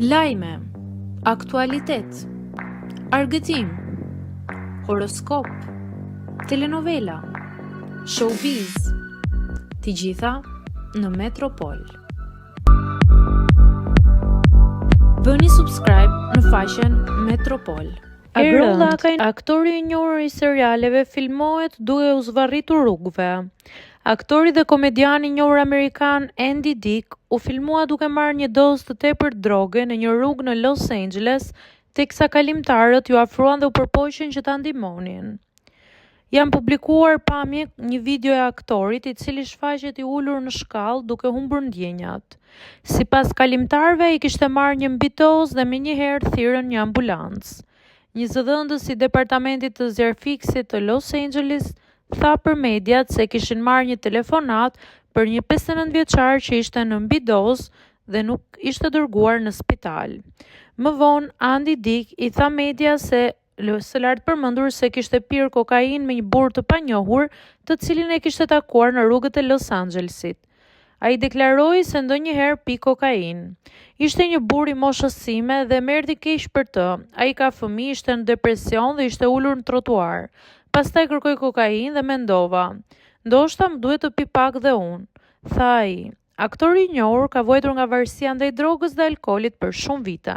Lajme, aktualitet, argëtim, horoskop, telenovela, showbiz, të gjitha në Metropol. Bëni subscribe në faqen Metropol. Agrolla, aktori i njohur i serialeve, filmohet duke u zvarritur rrugëve. Aktori dhe komediani i njohur amerikan Andy Dick u filmua duke marrë një dozë të tepërt droge në një rrugë në Los Angeles, teksa kalimtarët ju afruan dhe u përpoqën që ta ndihmonin. Janë publikuar pamje një video e aktorit i cili shfaqet i ulur në shkallë duke humbur ndjenjat. Sipas kalimtarëve, ai kishte marrë një mbitozë dhe menjëherë thirrën një ambulancë. Një zëdhënës i departamentit të zjarfiksit të Los Angeles tha për mediat se kishin marrë një telefonat për një 59 vjeçar që ishte në mbidozë dhe nuk ishte dërguar në spital. Më vonë, Andy Dick i tha media se së lartë përmendur se kishte pirë kokainë me një burr të panjohur, të cilin e kishte takuar në rrugët e Los Angelesit. Ai deklaroi se ndonjëherë pi kokainë. Ishte një burr i moshës sime dhe më erdhi keq për të. Ai ka fëmijë, ishte në depresion dhe ishte ulur në trotuar. Pastaj kërkoi kokainë dhe mendova, ndoshta më duhet të pi pak dhe unë, tha ai. Aktori i njohur ka vuajtur nga varësia ndaj drogës dhe alkoolit për shumë vite.